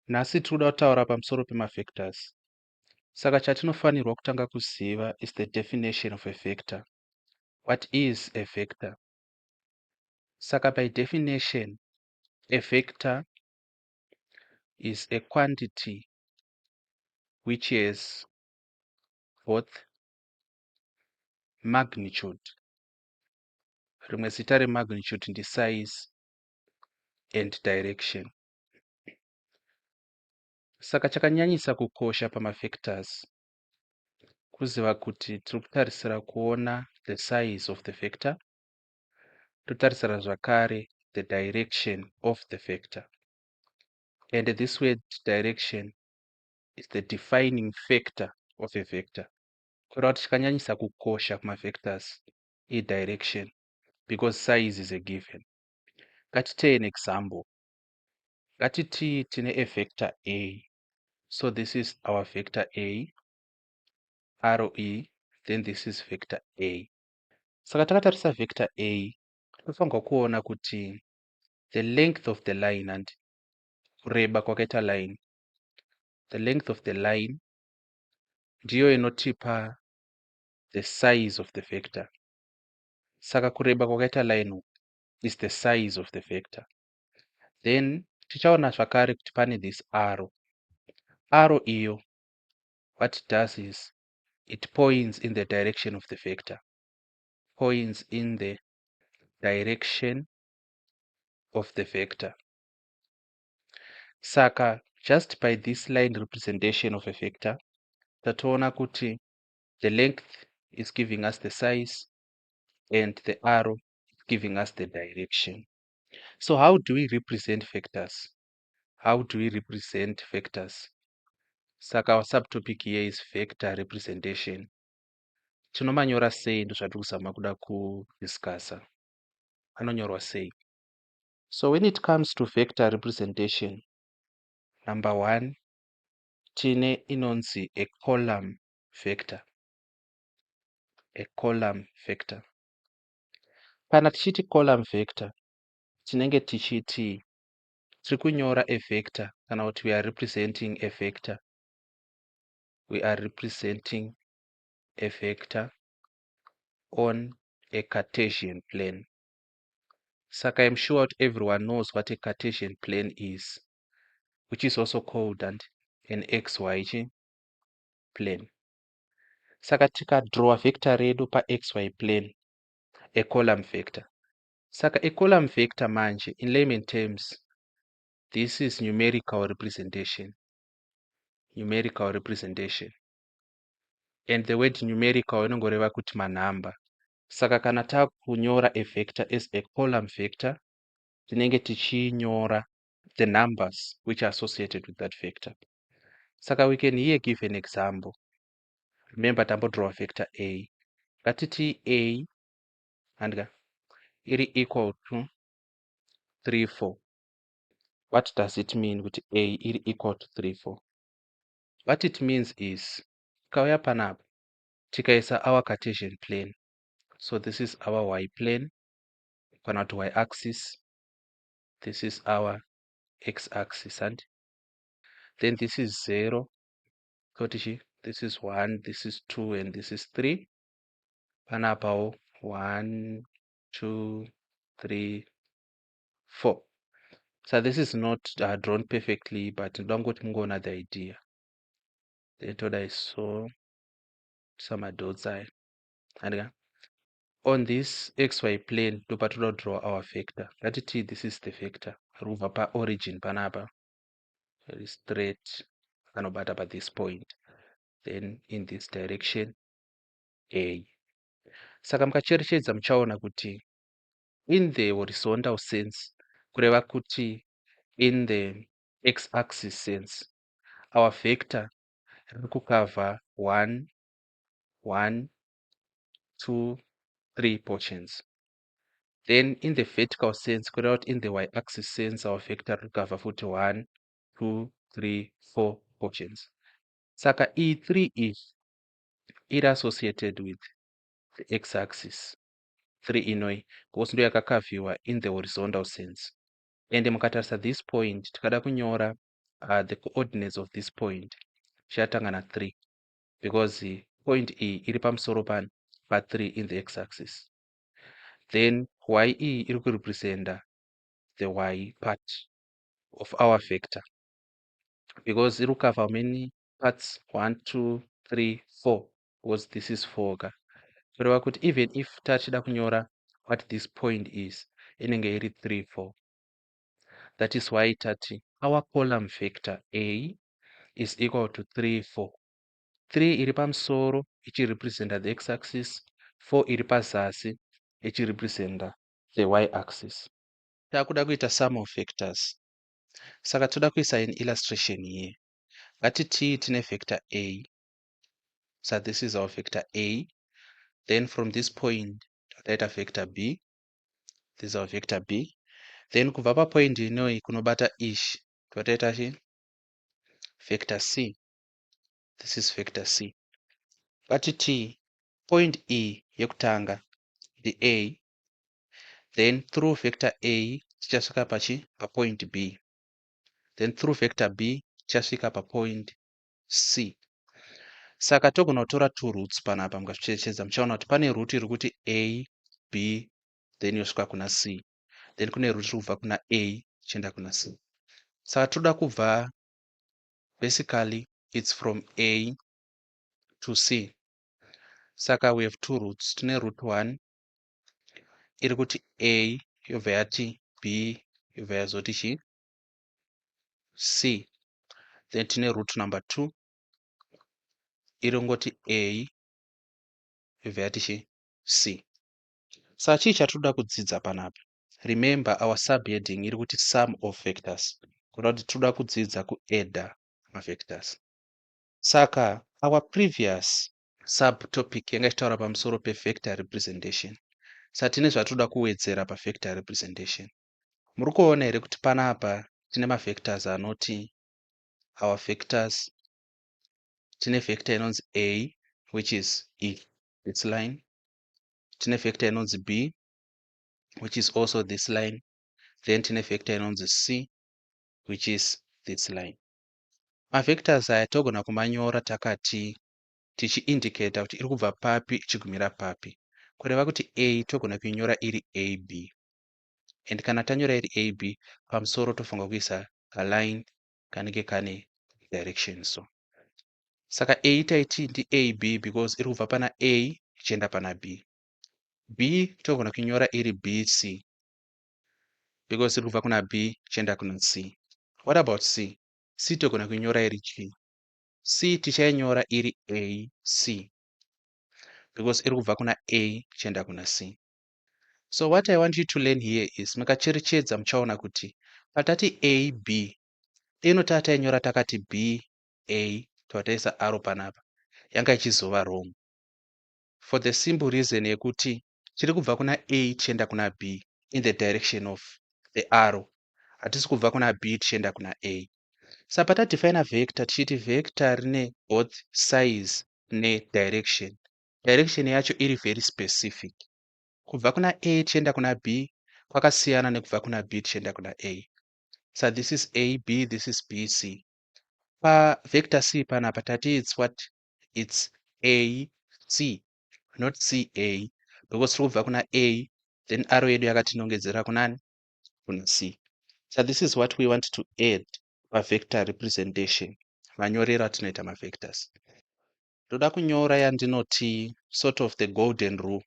Nhasi tinoda kutaura pamusoro pemavectors. Saka chatinofanirwa kutanga kuziva is the definition of a vector. What is a vector? Saka by definition, a vector is a quantity which has both magnitude. Rimwe zita remagnitude ndi size and direction. Saka chakanyanyisa kukosha pamavectors kuziva kuti tiri kutarisira kuona the size of the vector, totarisira zvakare the direction of the vector. And this word direction is the defining factor of a vector. Kureva kuti chakanyanyisa kukosha kumavectors direction, because size is a given. Ngatitei an example. Ngatiti tine a vector A. So this is our vector A, ROE, then this is vector A. Saka takatarisa vector A, tinofanirwa kuona kuti the length of the line and kureba kwakaita line. The length of the line ndiyo inotipa the size of the vector. Saka kureba kwakaita line is the size of the vector. Then tichaona zvakare kuti pane this arrow. Arrow iyo, what it does is it points in the direction of the vector. Points in the direction of the vector. Saka just by this line representation of a vector, tatoona kuti the length is giving us the size and the arrow is giving us the direction. So how do we represent vectors? How do we represent vectors? Saka our subtopic here is vector representation. Tinomanyora sei ndo zvatiri kuzama kuda kudiscussa. Anonyorwa sei? So when it comes to vector representation, number one, tine inonzi a column vector. A column vector. Kana tichiti column vector, tinenge tichiti tiri kunyora a vector kana kuti we are representing a vector. We are representing a vector on a Cartesian plane. Saka I'm sure everyone knows what a Cartesian plane is, which is also called an XY plane. Saka tika draw vector redu pa XY plane, a column vector. Saka a column vector manje, in layman terms, this is numerical representation. Numerical representation. And the word numerical inongoreva kuti manamba. Saka kana takunyora a vector as a column vector, tinenge tichinyora the numbers which are associated with that vector. Saka we can here give an example. Remember tambo draw vector A. Ngatiti A and iri equal to 3, 4. What does it mean with A iri equal to 3, 4? What it means is tikauya panapa tikaisa our Cartesian plane. So this is our y plane, kana kuti y axis. This is our x axis, and then this is 0. This is 1, this is 2, and this is 3. Panapa 1, 2, 3, 4. So this is not drawn perfectly, but don't go to another idea. The thought I saw some dots I and on this xy plane to particular draw our vector. That it this is the vector. Ruva pa origin panapa. Very straight kanobata at this point. Then in this direction A. Saka mukacherechedza muchaona kuti in the horizontal sense, kureva kuti in the x-axis sense, our vector kukava 1, 1, 2, 3 portions. Then in the vertical sense, kureva in the y-axis sense, our vector kukava 1, 2, 3, 4 portions. Saka E3 is it associated with the x-axis. 3 inoi because ndo yakakaviwa in the horizontal sense. And mukatarisa this point tikada kunyora the coordinates of this point zvichitangana 3 because point iyi iri pamusoro pa3 in the x-axis. Then y iyi iri kurepresenta the y part of our vector because iri kukava how many parts? 1 2 3 4, because this is 4 ka, kureva kuti even if tachida kunyora what this point is inenge iri 3 4. That is why tati our column vector a is equal to 3 4. 3 iri pamusoro ichirepresenta the x-axis, 4 iri pazasi ichirepresenta the y-axis. Takuda kuita sum of vectors, saka toda kuisa in illustration here. Ngatiti tine vector a, so this is our vector a. Then from this point totaita vector b, this is our vector b. Then kubva papoint inoi kunobata ishi totaita chi vector c, this is vector c. Ngatiti point e yekutanga the a, then through vector a tichasvika papoint b, then through vector b tichasvika papoint c. Saka togona kutora two roots panapa mukazvicherechedza muchaona kuti pane root iri kuti a b then yosvika kuna c, then kune root iri kubva kuna a ichienda kuna c. Saka toda kubva basically it's from a to c. Saka we have two roots. Tine root 1 iri kuti a yobva yati b yobva yazoti chi c, then tine root number 2 iri ngoti a yobva yati chi c. Saka chii chatoda kudzidza panapa? Remember our subheading iri kuti sum of vectors, kuda kuti toda kudzidza kuedha mavectors. Saka our previous subtopic yanga ichitaura pamusoro pevector representation. Saka tine zvatoda kuwedzera pavector representation. Muri kuona here kuti panapa tine mavectors anoti our vectors, tine vector inonzi a which is this line, tine vector inonzi b which is also this line, then tine vector inonzi c which is this line. Mavectors aya togona kumanyora takati tichiindicata kuti iri kubva papi ichigumira papi. Kureva kuti a togona kuinyora iri ab, and kana tanyora iri ab pamusoro tofanira kuisa kaline kanenge kane direction so. Saka a taiti ndi ab because iri kubva pana a ichienda pana b. B togona kuinyora iri bc because iri kubva kuna b ichienda kuna c. What about c? C togona kuinyora iri chi. C tichainyora iri ac because iri kubva kuna a ichienda kuna c. So what I want you to learn here is makacherechedza muchaona kuti patati a b inotata tainyora takati b a tawataisa arrow panapa yanga ichizova wrong for the simple reason yekuti chiri kubva kuna a tichienda kuna b in the direction of the arrow, hatisi kubva kuna b tichienda kuna a. Saka patadefina vector tichiti vector rine both size nedirection, direction yacho iri very specific. Kubva kuna a tichienda kuna b kwakasiyana nekubva kuna b tichienda kuna a. So this is a b, this is b c. Vector c panapa tati it's what? It's a c, not c a, because tiri kubva kuna a then arrow yedu yakatinongedzera kunani? Kuna c. So this is what we want to add pavector representation, manyorero atinoita mavectors. Toda kunyora yandinoti sort of the golden rule,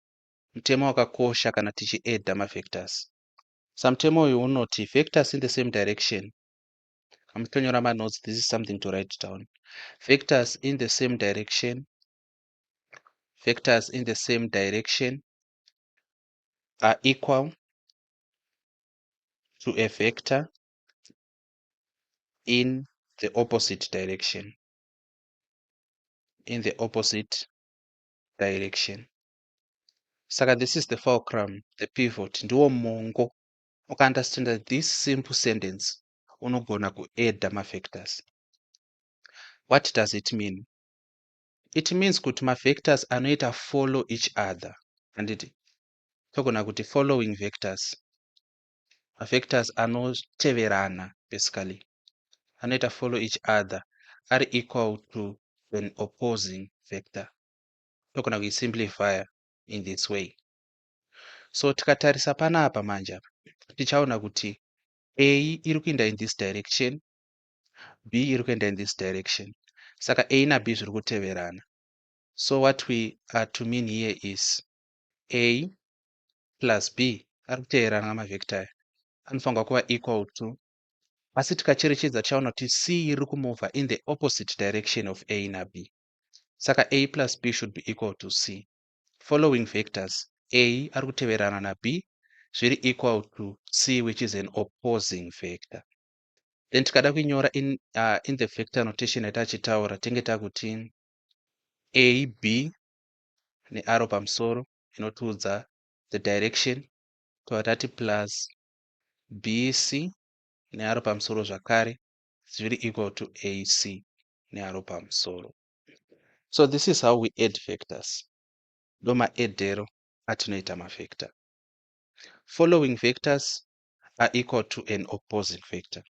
mutemo wakakosha kana tichiedha mavectors. So mutemo uyu unoti vectors in the same direction. Amutonyora manotes, this is something to write down. Vectors in the same direction, vectors in the same direction are equal to a vector in the opposite direction. In the opposite direction. Saka this is the fulcrum, the pivot, ndiwo mongo. Ukaunderstand this simple sentence, unogona kuedha mavectors. What does it mean? It means kuti mavectors anoita follow each other. Anditi togona kuti following vectors, mavectors anoteverana basically. anoita follow each other ari equal to an opposing vector. Togona kuisimplifya in this way. So tikatarisa panapa manje apa tichaona kuti A iri kuenda in this direction, B iri kuenda in this direction. Saka A na B zviri kuteverana. So what we are to mean here is A plus B ari kuteverana namavhector aya anofanirwa kuva equal to, asi tikacherechedza tichaona kuti C iri kumovha in the opposite direction of A na B. Saka A plus B should be equal to C. Following vectors, A ari kuteverana na B zviri equal to C, which is an opposing vector. Then tikada kuinyora in the vector notation yatachitaura tenge takuti AB nearrow pamusoro inotiudza the direction, tobva tati plus BC nearrow pamusoro zvakare zviri equal to AC nearrow pamusoro. So this is how we add vectors. Ndo maedhero atinoita mavector. Following vectors are equal to an opposing vector.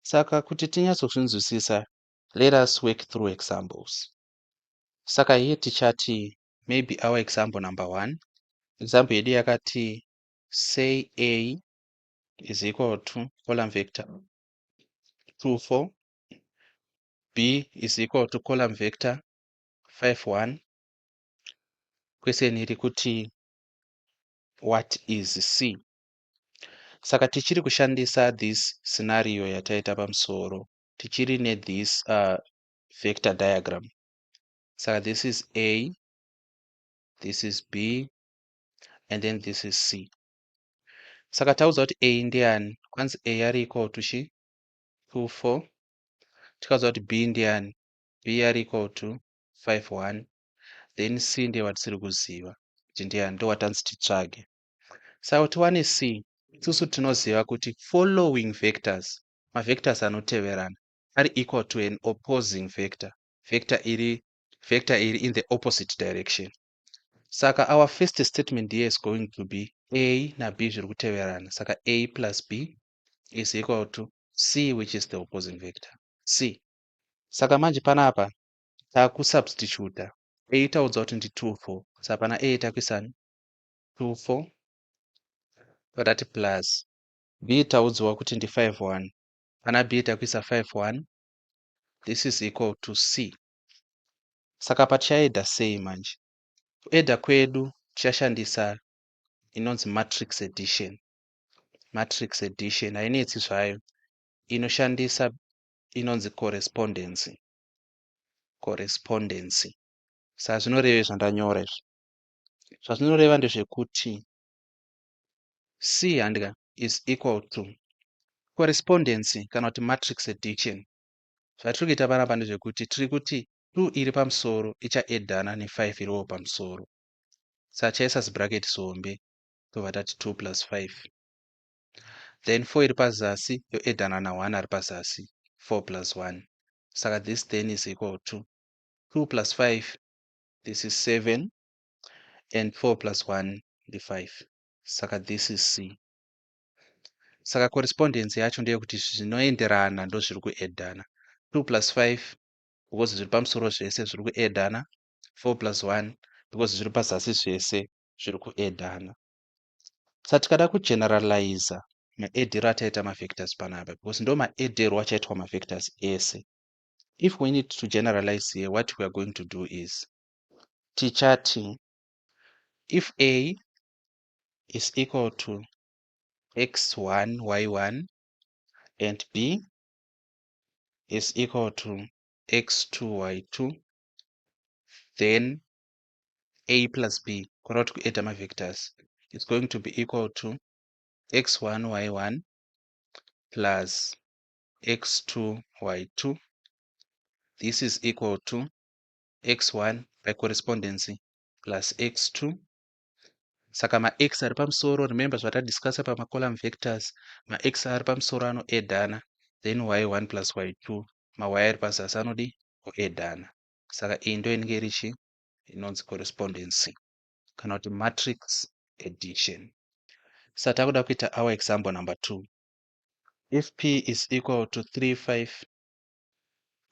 Saka kuti tinyatsozvinzwisisa, let us work through examples. Saka here tichati maybe our example number 1. Example yedu yakati say A is equal to column vector 2, 4. B is equal to column vector 5, 1. Question iri kuti what is C? Saka tichiri kushandisa this scenario yataita pamusoro, tichiri ne this vector diagram. Saka this is A, this is B, and then this is C. Saka taudzwa kuti A ndiani, kwanzi A ari equal to chi 2, 4. Tikaudzwa kuti B ndiani, B ari equal to 5, 1. Then C ndiye watisiri kuziva kuti ndiani, ndo watanzi titsvage. Saka kuti wane C, isusu tinoziva kuti following vectors, mavectors anoteverana, ari equal to an opposing vector, vector iri in the opposite direction. Saka our first statement here is going to be A na B zviri kuteverana. Saka A plus B is equal to C, which is the opposing vector, C. Saka manje panapa takusubstituta. A taudza kuti ndi 2, 4. Saka pana A takuisani 2, 4. Patati plus B taudzwa kuti ndi 5, 1. Pana B takuisa 5, 1. This is equal to C. Saka patichaedha sei manje? Kuedha kwedu tichashandisa inonzi matrix addition. Matrix addition hainetsi zvayo, inoshandisa inonzi correspondence. Correspondence. Saka zvinoreva zvandanyora izvi. Zvazvinoreva ndezvekuti C handika is equal to correspondence kana kuti matrix addition. Zvatiri kuita panapa ndezvekuti tiri kuti 2 iri pamusoro ichaedhana ne5 iriwo pamusoro. Saka chaisa zibracket zihombe tobva tati 2 plus 5. Then 4 iri pazasi yoedhana na1 ari pazasi, 4 plus 1. Saka this then is equal to 2 plus 5, this is 7, and 4 plus 1 the 5. Saka this is C. Saka correspondence yacho ndeyekuti zvinoenderana ndo zviri kuedhana. 2 plus 5 because zviri pamusoro zvese zviri kuedhana, 4 plus 1 because zviri pazasi zvese zviri kuedhana. Saka tikada kugeneralize maedhero ataita mavectors panapa because ndo maedhero achaitwa mavectors ese. If we need to generalize here, what we are going to do is tichati if A is equal to x1, y1, and B is equal to x2, y2, then A plus B, correct kuedha mavectors, is going to be equal to x1, y1 plus x2, y2. This is equal to x1 by correspondence plus x2. Saka ma-x ari pamusoro, remember zvatadiscussa pama-column vectors, ma-x ari pamusoro anoedhana, then y1 plus y2, ma-y ari pazasi anodi kuedhana. Saka iyi ndo inenge iri chi inonzi correspondence kana kuti matrix addition. Saka takuda kuita our example number 2. If P is equal to 3, 5,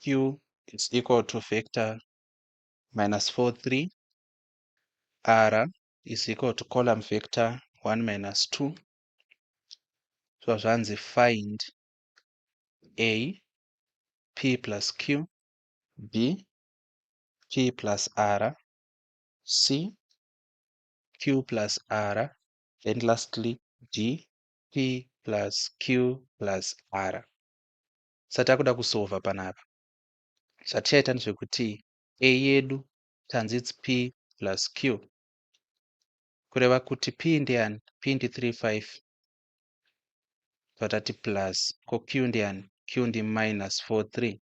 q is equal to vector minus 4 3, r is equal to column vector 1 minus 2. So zvanzi find a p plus q, b p plus r, c q plus r, then lastly d p plus q plus r. Satakuda kusolva panapa. Zatichaita ndezvekuti a yedu tanzi it's p plus q, kureva kuti p ndiani? P ndi 35, totati plus ko q ndiani? Q ndi minus 43.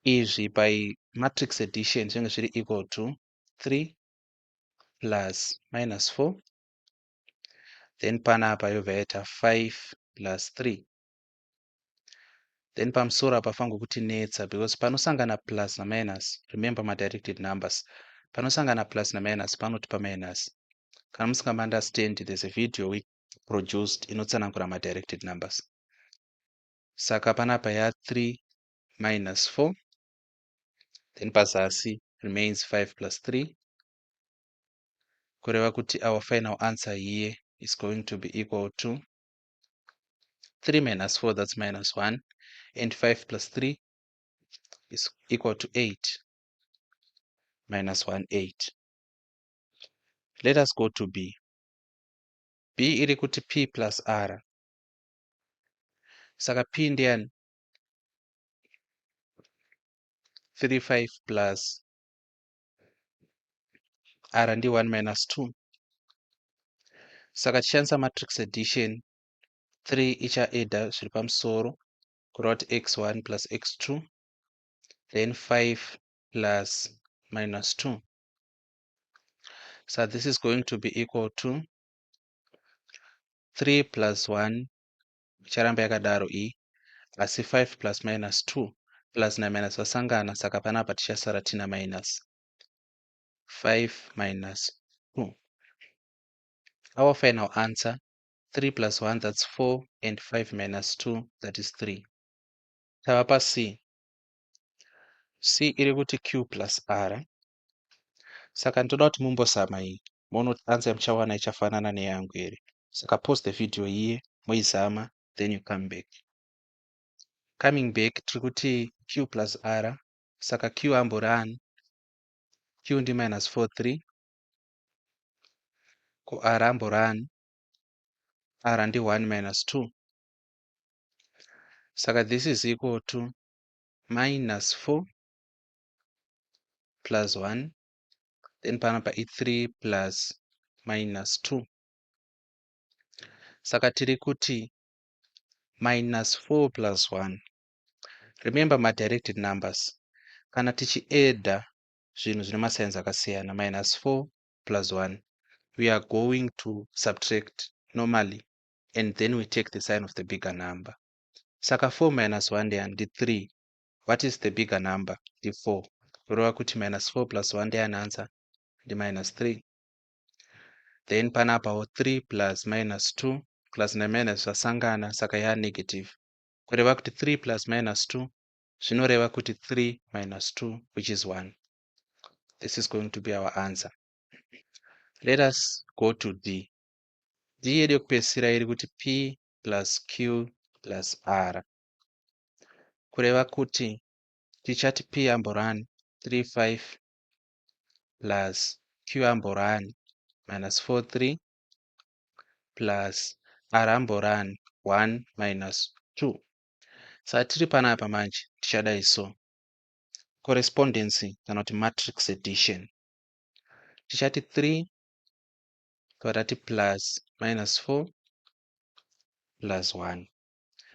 Izvi by matrix addition zvinenge zviri equal to 3 plus minus 4, then panapa yobva yaita 5 plus 3. Then pamusoro apa pangokuti netsa because panosangana plus naminus, remember my directed numbers, panosangana plus naminus panotipa minus. Kana musingama understand, there's a video we produced inotsanangura my directed numbers. Saka panapa ya 3 minus 4, then pazasi remains 5 plus 3, kureva kuti our final answer here is going to be equal to 3 minus 4, that's minus 1, and 5 plus 3 is equal to 8, minus 1, 8. Let us go to b. B iri kuti p plus r, saka p ndiani? 35 plus r ndi 1 minus 2. Saka tichishandisa matrix addition, 3 ichaedha zviri pamusoro kureva kuti x1 plus x2, then 5 plus minus 2. So this is going to be equal to 3 plus 1 icharamba yakadaro iyi, asi 5 plus minus 2 plus na minus vasangana, saka panapa tichasara tina minus 5 minus 2. Our final answer, 3 plus 1, that's 4, and 5 minus 2, that is 3. Tava pa c. C iri kuti q plus r, saka ndoda kuti mumbozama iyi muone kuti answer yamuchawana ichafanana neyangu here. Saka pause the video here, moizama, then you come back. Coming back, tiri kuti q plus r, saka q amborani? Q ndi minus 4 3, ko r amborani? R ndi 1 minus 2. Saka this is equal to minus 4 plus 1, then panapa i3 plus minus 2. Saka tiri kuti minus 4 plus 1. Remember my directed numbers. Kana tichiedha zvinhu zvine masainzi akasiyana, minus 4 plus 1, we are going to subtract normally, and then we take the sign of the bigger number. Saka 4 minus 1 ndiani? Ndi 3. What is the bigger number? Ndi 4. Kureva kuti minus 4 plus 1 ndiani answer? Ndi minus 3. Then panapawo 3 plus minus 2 plus na minus zvasangana, saka ya negative. Kureva kuti 3 plus minus 2 zvinoreva kuti 3 minus 2, which is 1. This is going to be our answer. Let us go to d. D yedu yekupedzisira iri kuti p plus q plus r, kureva kuti tichati p amborani? 35 plus q amborani? Minus 4 3 plus r amborani? 1 minus 2. Saka tiri panapa manje tichadai so. Correspondence kana kuti matrix addition, tichati 3 totati plus minus 4 plus 1.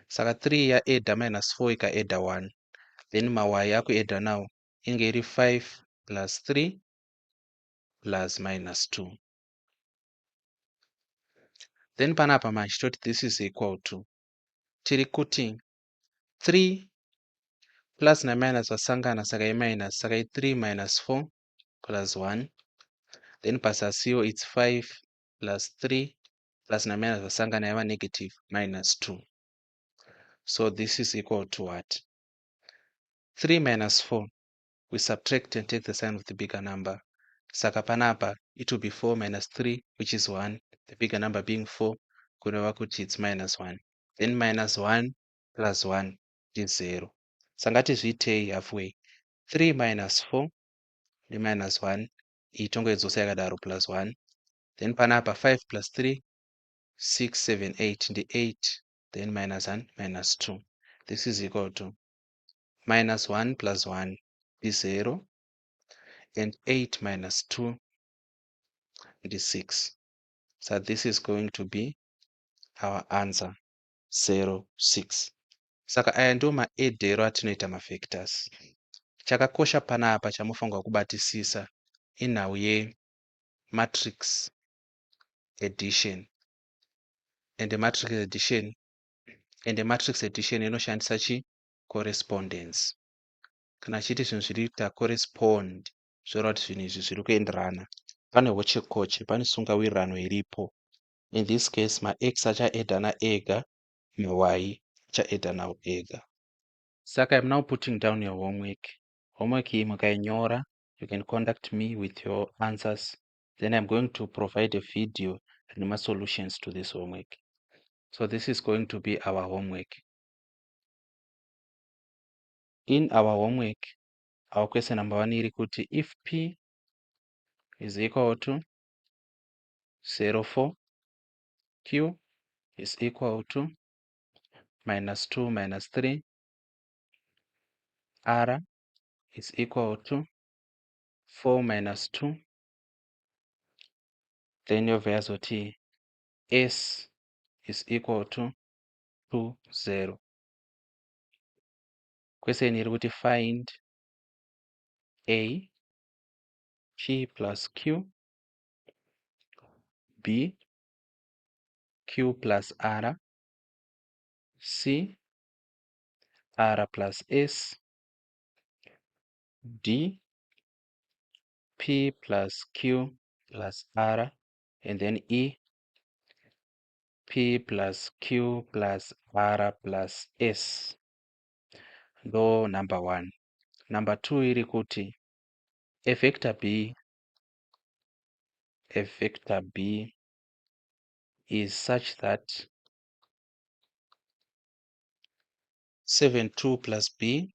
Saka 3 yaedha minus 4 ikaedha 1, then mawai akuedha nawo inge iri 5 plus 3 plus minus 2. Then panapa manje toti this is equal to, tiri kuti 3 plus na minus vasangana, saka i minus, saka i 3 minus 4 plus 1, then pasasiwo it's 5 plus 3 plus na minus vasangana yava negative minus 2. So this is equal to what? 3 minus 4, we subtract and take the sign of the bigger number. Saka panapa, it will be 4 minus 3, which is 1. The bigger number being 4, kureva kuti it's minus 1. Then minus 1 plus 1 is 0. Sangati zviitei halfway. 3 minus 4 ni minus 1. Itongoedzosa yakadaro plus 1. Then panapa 5 plus 3, 6, 7, 8 ndi 8. Then minus 1, minus 2. This is equal to minus 1 plus 1 is 0. And 8 minus 2 is 6. So this is going to be our answer, 0, 6. Saka aya ndiwo maedhero atinoita mafactors. Chakakosha panapa chamufanirwa kubatisisa inhau yematrix addition. And matrix addition inoshandisa correspondence. Kana achiti zvinhu zviri kuita correspond, zvoreva kuti zvinhu izvi zviri kuenderana. Pane hochekoche, pane sungawirirano iripo. In this case, ma-x achaedana ega, ma-y achaedana ega. Saka I'm now putting down your homework. Homework iyi mukainyora, you can contact me with your answers. Then I'm going to provide a video and my solutions to this homework. So this is going to be our homework. In our homework, our question number 1 iri kuti if p is equal to 0,4, q is equal to minus 2 minus 3, r is equal to 4 minus 2, then your velocity s is equal to 2, 0. Question iri kuti find a, p plus q, b, q plus r, c, r plus s, d, p plus q plus r, and then e, p plus q plus r plus s. Ndo number 1. Number 2 iri kuti a vector b is such that 7, 2 plus b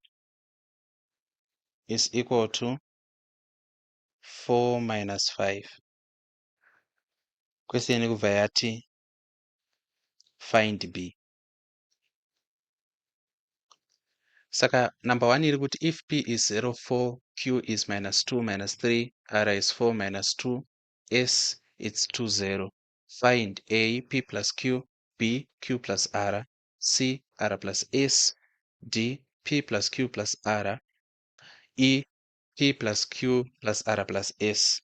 is equal to 4 minus 5. Question ikubva yati find b. Saka number 1 iri kuti if p is 0, 4, q is minus 2 minus 3, r is 4 minus 2, s it's 2, 0. Find a, p plus q, b, q plus r, c, r plus s, d, p plus q plus r, e, p plus q plus r plus s.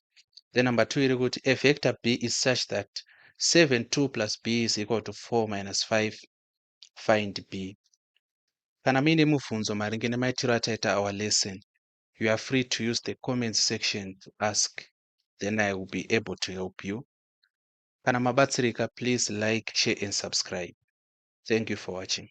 Then number 2 iri kuti a vector b is such that 7, 2 plus b is equal to 4 minus 5. Find b. Kana muine mubvunzo maringe nemaitiro ataita our lesson, you are free to use the comments section to ask. Then I will be able to help you. Kana mabatsirika, please like, share and subscribe. Thank you for watching.